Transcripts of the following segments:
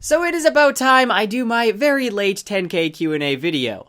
So it is about time I do my very late 10K Q&A video.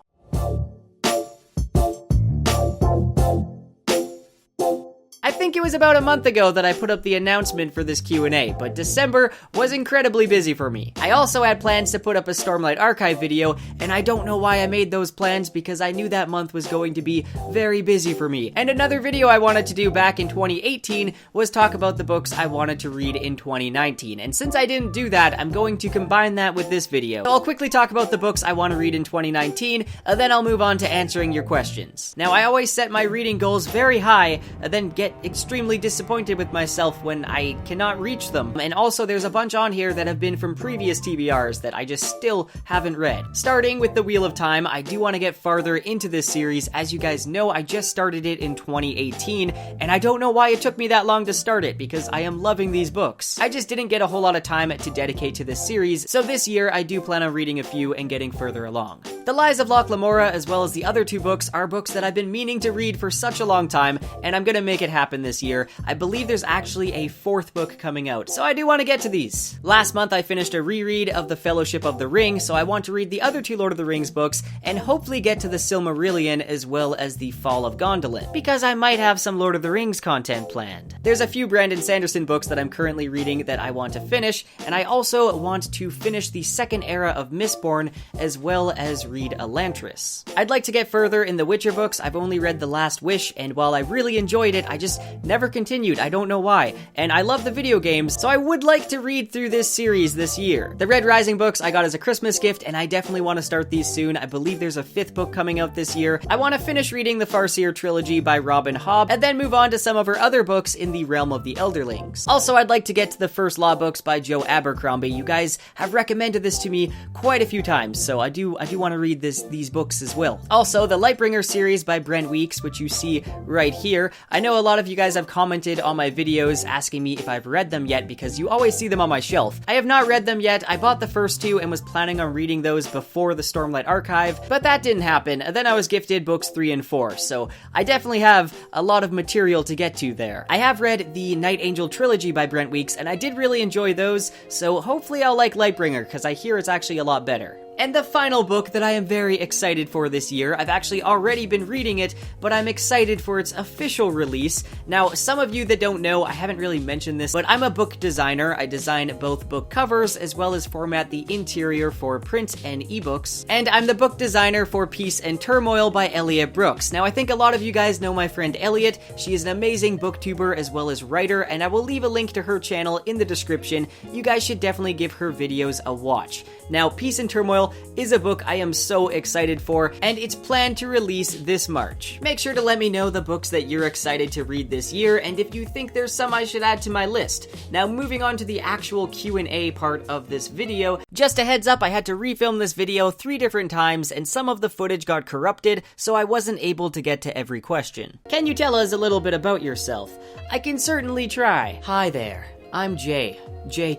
I think it was about a month ago that I put up the announcement for this Q&A, but December was incredibly busy for me. I also had plans to put up a Stormlight Archive video, and I don't know why I made those plans because I knew that month was going to be very busy for me. And another video I wanted to do back in 2018 was talk about the books I wanted to read in 2019, and since I didn't do that, I'm going to combine that with this video. I'll quickly talk about the books I want to read in 2019, then I'll move on to answering your questions. Now, I always set my reading goals very high, then get extremely disappointed with myself when I cannot reach them. And also there's a bunch on here that have been from previous TBRs that I just still haven't read. Starting with The Wheel of Time, I do want to get farther into this series. As you guys know, I just started it in 2018, and I don't know why it took me that long to start it, because I am loving these books. I just didn't get a whole lot of time to dedicate to this series, so this year I do plan on reading a few and getting further along. The Lies of Loch Lamora, as well as the other two books, are books that I've been meaning to read for such a long time, and I'm gonna make it happen this year. I believe there's actually a fourth book coming out, so I do want to get to these. Last month I finished a reread of The Fellowship of the Ring, so I want to read the other two Lord of the Rings books, and hopefully get to the Silmarillion as well as the Fall of Gondolin, because I might have some Lord of the Rings content planned. There's a few Brandon Sanderson books that I'm currently reading that I want to finish, and I also want to finish the second era of Mistborn, as well as read Elantris. I'd like to get further in the Witcher books. I've only read The Last Wish, and while I really enjoyed it, I just never continued. I don't know why. And I love the video games, so I would like to read through this series this year. The Red Rising books I got as a Christmas gift, and I definitely want to start these soon. I believe there's a fifth book coming out this year. I want to finish reading the Farseer trilogy by Robin Hobb, and then move on to some of her other books in the realm of the Elderlings. Also, I'd like to get to the First Law books by Joe Abercrombie. You guys have recommended this to me quite a few times, so I do want to read these books as well. Also, the Lightbringer series by Brent Weeks, which you see right here. I know a lot of you guys have commented on my videos asking me if I've read them yet, because you always see them on my shelf. I have not read them yet. I bought the first two and was planning on reading those before the Stormlight Archive, but that didn't happen. Then I was gifted books 3 and 4, so I definitely have a lot of material to get to there. I have read the Night Angel trilogy by Brent Weeks, and I did really enjoy those, so hopefully I'll like Lightbringer, because I hear it's actually a lot better. And the final book that I am very excited for this year, I've actually already been reading it, but I'm excited for its official release. Now, some of you that don't know, I haven't really mentioned this, but I'm a book designer. I design both book covers as well as format the interior for print and ebooks. And I'm the book designer for Peace and Turmoil by Elliot Brooks. Now, I think a lot of you guys know my friend Elliot. She is an amazing booktuber as well as writer, and I will leave a link to her channel in the description. You guys should definitely give her videos a watch. Now, Peace and Turmoil is a book I am so excited for, and it's planned to release this March. Make sure to let me know the books that you're excited to read this year, and if you think there's some I should add to my list. Now, moving on to the actual Q&A part of this video, just a heads up, I had to refilm this video 3 different times, and some of the footage got corrupted, so I wasn't able to get to every question. Can you tell us a little bit about yourself? I can certainly try. Hi there, I'm Jay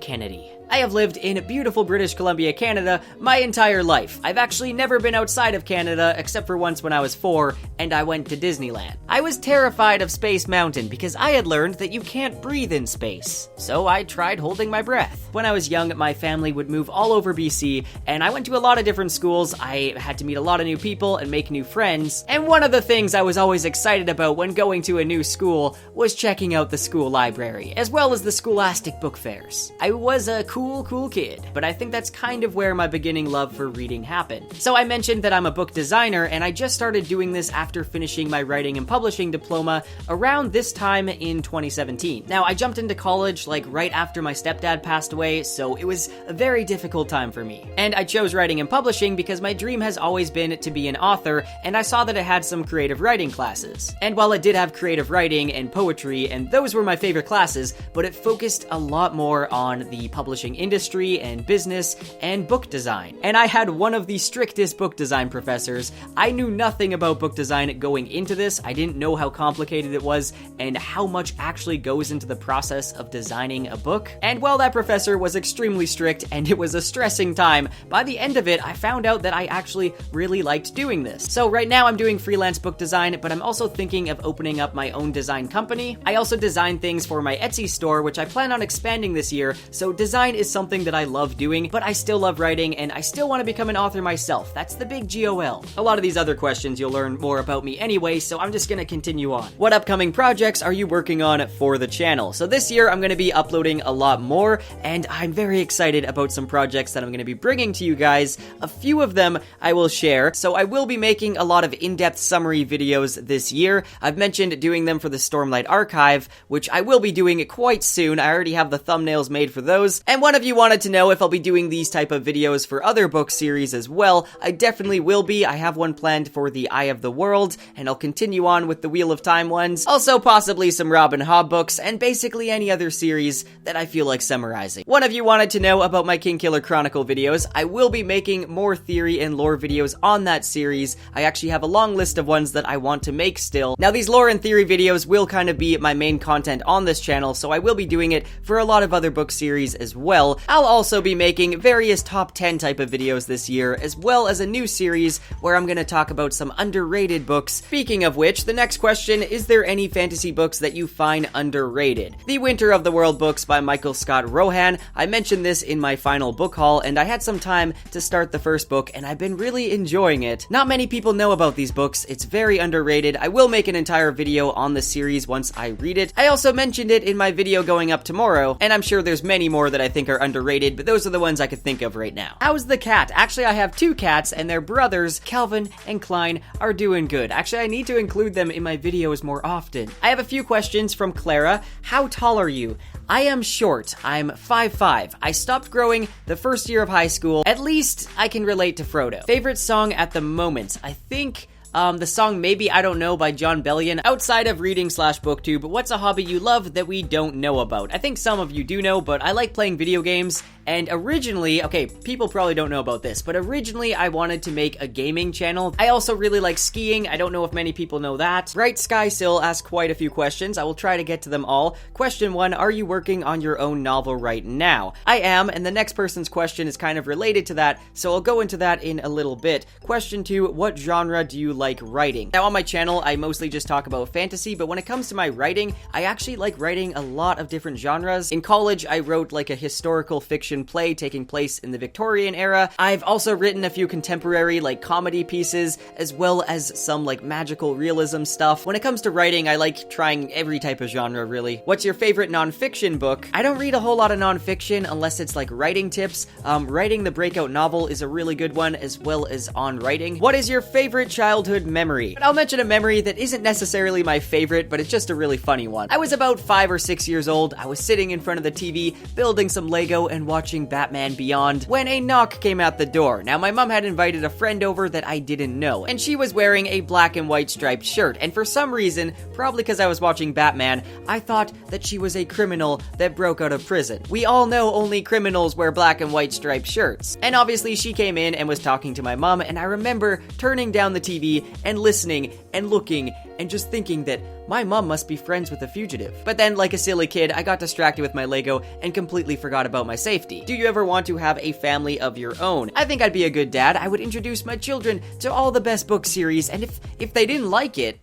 Kennedy. I have lived in beautiful British Columbia, Canada, my entire life. I've actually never been outside of Canada, except for once when I was 4, and I went to Disneyland. I was terrified of Space Mountain because I had learned that you can't breathe in space, so I tried holding my breath. When I was young, my family would move all over BC, and I went to a lot of different schools. I had to meet a lot of new people and make new friends, and one of the things I was always excited about when going to a new school was checking out the school library, as well as the scholastic book fairs. I was a cool kid, but I think that's kind of where my beginning love for reading happened. So I mentioned that I'm a book designer, and I just started doing this after finishing my writing and publishing diploma around this time in 2017. Now, I jumped into college like right after my stepdad passed away, so it was a very difficult time for me. And I chose writing and publishing because my dream has always been to be an author, and I saw that it had some creative writing classes. And while it did have creative writing and poetry, and those were my favorite classes, but it focused a lot more on the publishing industry and business and book design. And I had one of the strictest book design professors. I knew nothing about book design going into this. I didn't know how complicated it was and how much actually goes into the process of designing a book. And while that professor was extremely strict and it was a stressing time, by the end of it, I found out that I actually really liked doing this. So right now I'm doing freelance book design, but I'm also thinking of opening up my own design company. I also design things for my Etsy store, which I plan on expanding this year, so design design is something that I love doing, but I still love writing, and I still want to become an author myself. That's the big GOL. A lot of these other questions you'll learn more about me anyway, so I'm just gonna continue on. What upcoming projects are you working on for the channel? So this year, I'm gonna be uploading a lot more, and I'm very excited about some projects that I'm gonna be bringing to you guys. A few of them I will share. So I will be making a lot of in-depth summary videos this year. I've mentioned doing them for the Stormlight Archive, which I will be doing quite soon. I already have the thumbnails made for those. And one of you wanted to know if I'll be doing these type of videos for other book series as well. I definitely will be. I have one planned for the Eye of the World, and I'll continue on with the Wheel of Time ones. Also possibly some Robin Hobb books, and basically any other series that I feel like summarizing. One of you wanted to know about my Kingkiller Chronicle videos. I will be making more theory and lore videos on that series. I actually have a long list of ones that I want to make still. Now these lore and theory videos will kind of be my main content on this channel, so I will be doing it for a lot of other book series as well. I'll also be making various top 10 type of videos this year, as well as a new series where I'm going to talk about some underrated books. Speaking of which, the next question, is there any fantasy books that you find underrated? The Winter of the World books by Michael Scott Rohan. I mentioned this in my final book haul, and I had some time to start the first book, and I've been really enjoying it. Not many people know about these books. It's very underrated. I will make an entire video on the series once I read it. I also mentioned it in my video going up tomorrow, and I'm sure there's many more that I think are underrated, but those are the ones I could think of right now. How's the cat? Actually, I have two cats, and their brothers, Calvin and Klein, are doing good. Actually, I need to include them in my videos more often. I have a few questions from Clara. How tall are you? I am short. I'm 5'5". I stopped growing the first year of high school. At least I can relate to Frodo. Favorite song at the moment? I think the song Maybe I Don't Know by John Bellion. Outside of reading/booktube, what's a hobby you love that we don't know about? I think some of you do know, but I like playing video games. And originally, okay, people probably don't know about this, but originally I wanted to make a gaming channel. I also really like skiing. I don't know if many people know that. Bright Sky Sill asked quite a few questions. I will try to get to them all. Question 1, are you working on your own novel right now? I am, and the next person's question is kind of related to that, so I'll go into that in a little bit. Question 2, what genre do you like writing? Now on my channel, I mostly just talk about fantasy, but when it comes to my writing, I actually like writing a lot of different genres. In college, I wrote like a historical fiction play taking place in the Victorian era. I've also written a few contemporary like comedy pieces, as well as some like magical realism stuff. When it comes to writing, I like trying every type of genre really. What's your favorite nonfiction book? I don't read a whole lot of nonfiction unless it's like writing tips. Writing the Breakout novel is a really good one, as well as On Writing. What is your favorite childhood memory? I'll mention a memory that isn't necessarily my favorite, but it's just a really funny one. I was about 5 or 6 years old. I was sitting in front of the TV, building some Lego and watching Batman Beyond when a knock came at the door. Now my mom had invited a friend over that I didn't know, and she was wearing a black and white striped shirt, and for some reason, probably because I was watching Batman, I thought that she was a criminal that broke out of prison. We all know only criminals wear black and white striped shirts. And obviously she came in and was talking to my mom, and I remember turning down the TV and listening and looking and just thinking that my mom must be friends with a fugitive. But then, like a silly kid, I got distracted with my Lego and completely forgot about my safety. Do you ever want to have a family of your own? I think I'd be a good dad. I would introduce my children to all the best book series, and if they didn't like it,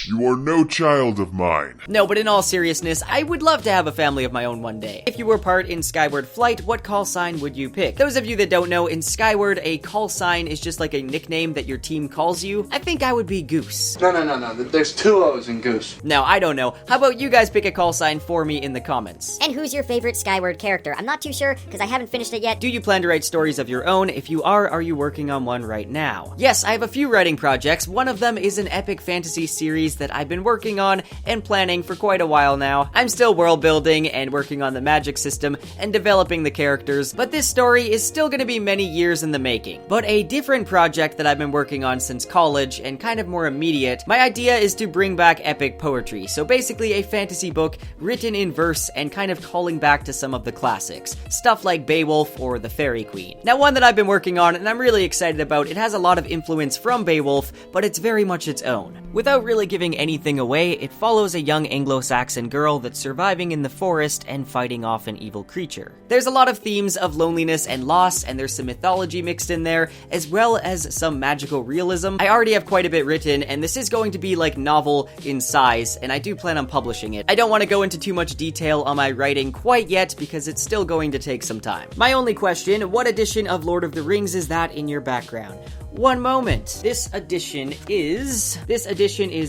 you are no child of mine. No, but in all seriousness, I would love to have a family of my own one day. If you were part in Skyward Flight, what call sign would you pick? Those of you that don't know, in Skyward, a call sign is just like a nickname that your team calls you. I think I would be Goose. No. There's 2 O's in Goose. No, I don't know. How about you guys pick a call sign for me in the comments? And who's your favorite Skyward character? I'm not too sure, because I haven't finished it yet. Do you plan to write stories of your own? If you are you working on one right now? Yes, I have a few writing projects. One of them is an epic fantasy series that I've been working on and planning for quite a while now. I'm still world building and working on the magic system and developing the characters, but this story is still gonna be many years in the making. But a different project that I've been working on since college and kind of more immediate, my idea is to bring back epic poetry. So basically a fantasy book written in verse and kind of calling back to some of the classics. Stuff like Beowulf or the Fairy Queen. Now one that I've been working on and I'm really excited about, it has a lot of influence from Beowulf, but it's very much its own. Without really giving giving anything away, it follows a young Anglo-Saxon girl that's surviving in the forest and fighting off an evil creature. There's a lot of themes of loneliness and loss, and there's some mythology mixed in there, as well as some magical realism. I already have quite a bit written, and this is going to be like novel in size, and I do plan on publishing it. I don't want to go into too much detail on my writing quite yet, because it's still going to take some time. My only question, what edition of Lord of the Rings is that in your background? One moment. This edition is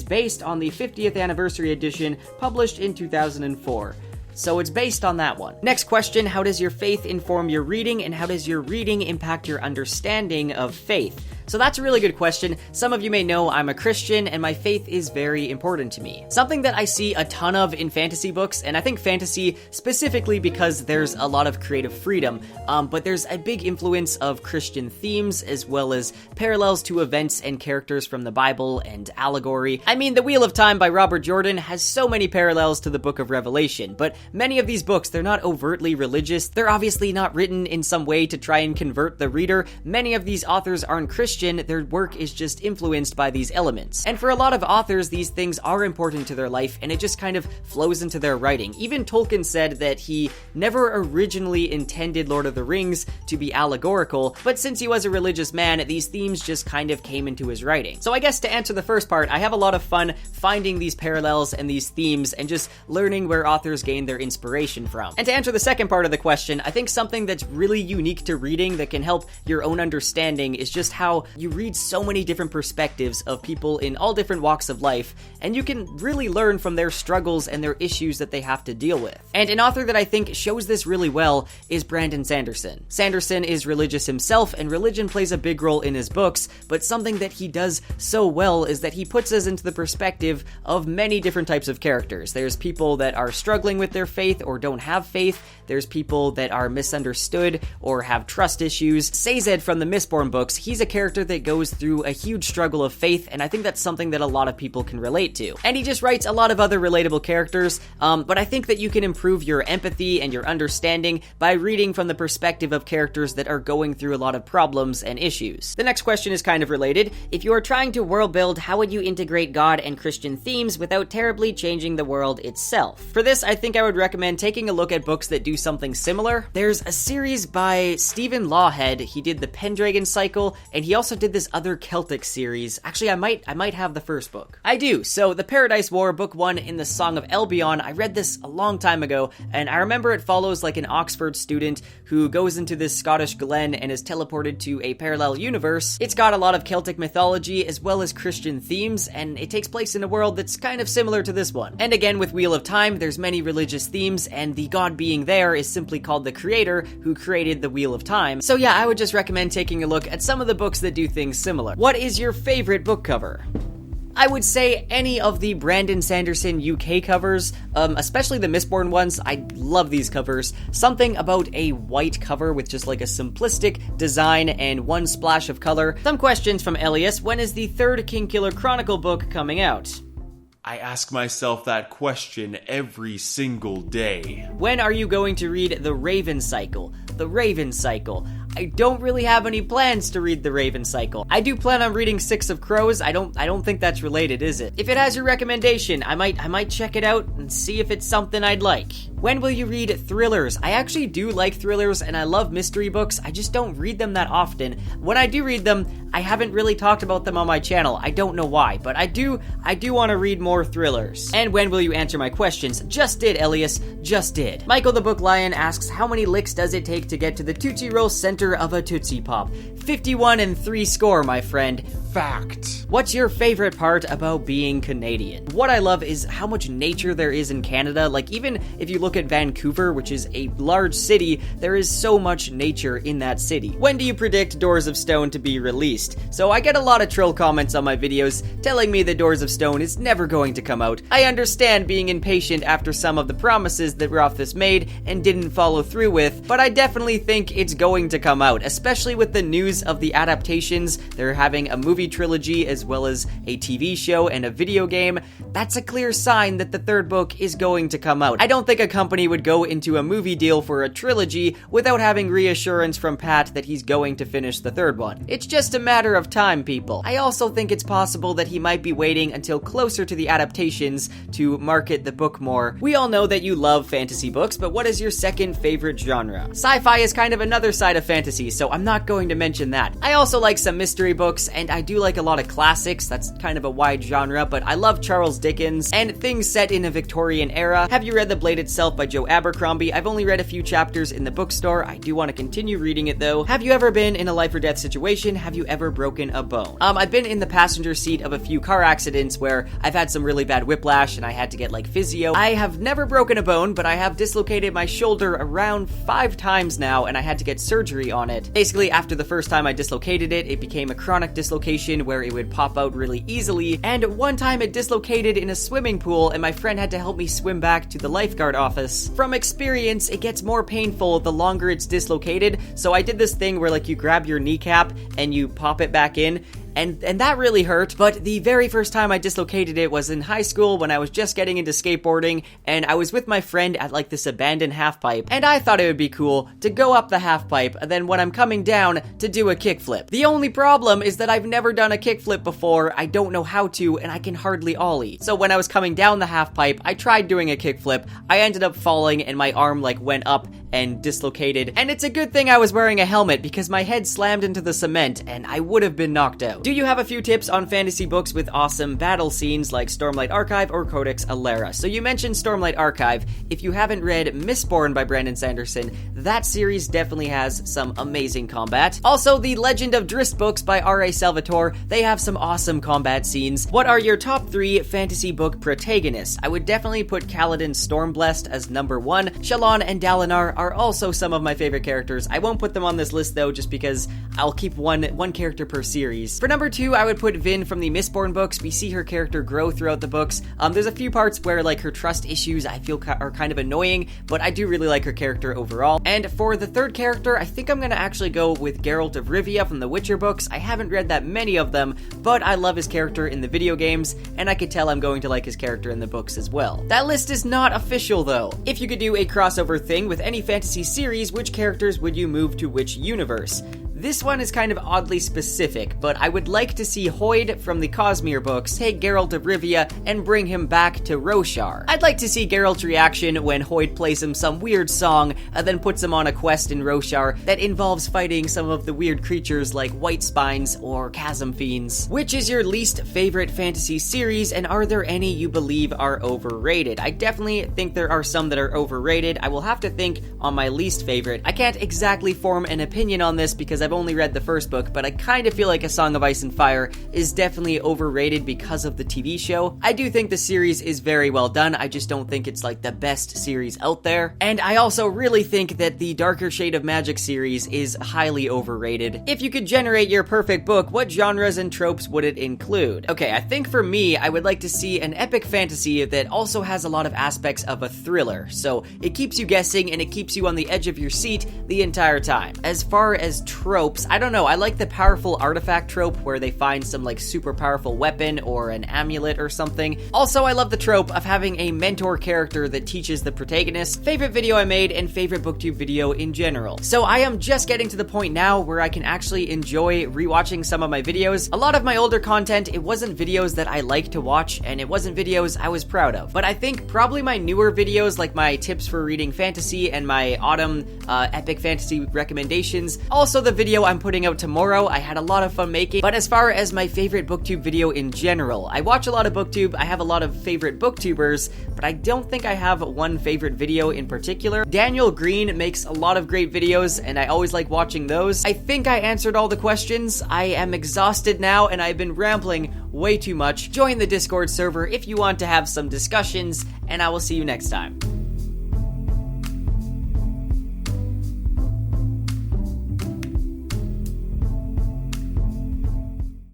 based on the 50th anniversary edition published in 2004. So it's based on that one. Next question, how does your faith inform your reading, and how does your reading impact your understanding of faith? So that's a really good question. Some of you may know I'm a Christian, and my faith is very important to me. Something that I see a ton of in fantasy books, and I think fantasy specifically because there's a lot of creative freedom, but there's a big influence of Christian themes, as well as parallels to events and characters from the Bible and allegory. I mean, The Wheel of Time by Robert Jordan has so many parallels to the Book of Revelation, but many of these books, they're not overtly religious. They're obviously not written in some way to try and convert the reader. Many of these authors aren't Christian. Their work is just influenced by these elements. And for a lot of authors, these things are important to their life, and it just kind of flows into their writing. Even Tolkien said that he never originally intended Lord of the Rings to be allegorical, but since he was a religious man, these themes just kind of came into his writing. So I guess to answer the first part, I have a lot of fun finding these parallels and these themes and just learning where authors gain their inspiration from. And to answer the second part of the question, I think something that's really unique to reading that can help your own understanding is just how you read so many different perspectives of people in all different walks of life, and you can really learn from their struggles and their issues that they have to deal with. And an author that I think shows this really well is Brandon Sanderson. Sanderson is religious himself, and religion plays a big role in his books, but something that he does so well is that he puts us into the perspective of many different types of characters. There's people that are struggling with their faith or don't have faith. There's people that are misunderstood or have trust issues. Sazed from the Mistborn books, he's a character that goes through a huge struggle of faith, and I think that's something that a lot of people can relate to. And he just writes a lot of other relatable characters, but I think that you can improve your empathy and your understanding by reading from the perspective of characters that are going through a lot of problems and issues. The next question is kind of related. If you are trying to world build, how would you integrate God and Christian themes without terribly changing the world itself? For this, I think I would recommend taking a look at books that do something similar. There's a series by Stephen Lawhead. He did the Pendragon Cycle, and he also did this other Celtic series. Actually, I might have the first book. I do. So, The Paradise War, book 1 in the Song of Elbion. I read this a long time ago, and I remember it follows like an Oxford student who goes into this Scottish glen and is teleported to a parallel universe. It's got a lot of Celtic mythology as well as Christian themes, and it takes place in a world that's kind of similar to this one. And again, with Wheel of Time, there's many religious themes, and the god being there is simply called the creator who created the Wheel of Time. So yeah, I would just recommend taking a look at some of the books that do things similar. What is your favorite book cover? I would say any of the Brandon Sanderson UK covers, especially the Mistborn ones. I love these covers. Something about a white cover with just like a simplistic design and one splash of color. Some questions from Elias. When is the third Kingkiller Chronicle book coming out? I ask myself that question every single day. When are you going to read The Raven Cycle? The Raven Cycle. I don't really have any plans to read The Raven Cycle. I do plan on reading Six of Crows. I don't think that's related, is it? If it has your recommendation, I might check it out and see if it's something I'd like. When will you read thrillers? I actually do like thrillers, and I love mystery books. I just don't read them that often. When I do read them, I haven't really talked about them on my channel. I don't know why, but I do want to read more thrillers. And when will you answer my questions? Just did, Elias. Just did. Michael the Book Lion asks, how many licks does it take to get to the Tootsie Roll center of a Tootsie Pop? 51 and 3 score, my friend. Fact. What's your favorite part about being Canadian? What I love is how much nature there is in Canada. Like, even if you look at Vancouver, which is a large city, there is so much nature in that city. When do you predict Doors of Stone to be released? So I get a lot of troll comments on my videos telling me that Doors of Stone is never going to come out. I understand being impatient after some of the promises that Rothfuss made and didn't follow through with, but I definitely think it's going to come out, especially with the news of the adaptations. They're having a movie movie trilogy as well as a TV show and a video game, that's a clear sign that the third book is going to come out. I don't think a company would go into a movie deal for a trilogy without having reassurance from Pat that he's going to finish the third one. It's just a matter of time, people. I also think it's possible that he might be waiting until closer to the adaptations to market the book more. We all know that you love fantasy books, but what is your second favorite genre? Sci-fi is kind of another side of fantasy, so I'm not going to mention that. I also like some mystery books, and I do like a lot of classics. That's kind of a wide genre, but I love Charles Dickens and things set in a Victorian era. Have you read The Blade Itself by Joe Abercrombie? I've only read a few chapters in the bookstore. I do want to continue reading it though. Have you ever been in a life or death situation? Have you ever broken a bone? I've been in the passenger seat of a few car accidents where I've had some really bad whiplash and I had to get like physio. I have never broken a bone, but I have dislocated my shoulder around 5 times now, and I had to get surgery on it. Basically, after the first time I dislocated it, it became a chronic dislocation where it would pop out really easily, and one time it dislocated in a swimming pool and my friend had to help me swim back to the lifeguard office. From experience, it gets more painful the longer it's dislocated, so I did this thing where like you grab your kneecap and you pop it back in, and that really hurt. But the very first time I dislocated it was in high school when I was just getting into skateboarding, and I was with my friend at like this abandoned half pipe, and I thought it would be cool to go up the half pipe, and then when I'm coming down, to do a kickflip. The only problem is that I've never done a kickflip before, I don't know how to, and I can hardly ollie. So when I was coming down the half pipe, I tried doing a kickflip, I ended up falling, and my arm like went up and dislocated, and it's a good thing I was wearing a helmet because my head slammed into the cement and I would have been knocked out. Do you have a few tips on fantasy books with awesome battle scenes like Stormlight Archive or Codex Alera? So you mentioned Stormlight Archive. If you haven't read Mistborn by Brandon Sanderson, that series definitely has some amazing combat. Also, the Legend of Drizzt books by R.A. Salvatore, they have some awesome combat scenes. What are your top 3 fantasy book protagonists? I would definitely put Kaladin Stormblessed as number 1. Shallan and Dalinar are also some of my favorite characters. I won't put them on this list though, just because I'll keep one character per series. For number 2, I would put Vin from the Mistborn books. We see her character grow throughout the books. There's a few parts where like her trust issues I feel are kind of annoying, but I do really like her character overall. And for the third character, I think I'm gonna actually go with Geralt of Rivia from the Witcher books. I haven't read that many of them, but I love his character in the video games, and I could tell I'm going to like his character in the books as well. That list is not official though. If you could do a crossover thing with any fantasy series, which characters would you move to which universe? This one is kind of oddly specific, but I would like to see Hoyd from the Cosmere books take Geralt of Rivia and bring him back to Roshar. I'd like to see Geralt's reaction when Hoyd plays him some weird song and then puts him on a quest in Roshar that involves fighting some of the weird creatures like White Spines or Chasm Fiends. Which is your least favorite fantasy series, and are there any you believe are overrated? I definitely think there are some that are overrated. I will have to think on my least favorite. I can't exactly form an opinion on this because I've only read the first book, but I kind of feel like A Song of Ice and Fire is definitely overrated because of the TV show. I do think the series is very well done, I just don't think it's like the best series out there. And I also really think that the Darker Shade of Magic series is highly overrated. If you could generate your perfect book, what genres and tropes would it include? Okay, I think for me, I would like to see an epic fantasy that also has a lot of aspects of a thriller, so it keeps you guessing and it keeps you on the edge of your seat the entire time. As far as tropes, I don't know, I like the powerful artifact trope where they find some like super powerful weapon or an amulet or something. Also, I love the trope of having a mentor character that teaches the protagonist. Favorite video I made and favorite booktube video in general. So I am just getting to the point now where I can actually enjoy rewatching some of my videos. A lot of my older content, it wasn't videos that I like to watch, and it wasn't videos I was proud of. But I think probably my newer videos, like my tips for reading fantasy and my autumn epic fantasy recommendations, also the video I'm putting out tomorrow, I had a lot of fun making. But as far as my favorite booktube video in general, I watch a lot of booktube, I have a lot of favorite booktubers, but I don't think I have one favorite video in particular. Daniel Green makes a lot of great videos, and I always like watching those. I think I answered all the questions. I am exhausted now, and I've been rambling way too much. Join the Discord server if you want to have some discussions, and I will see you next time.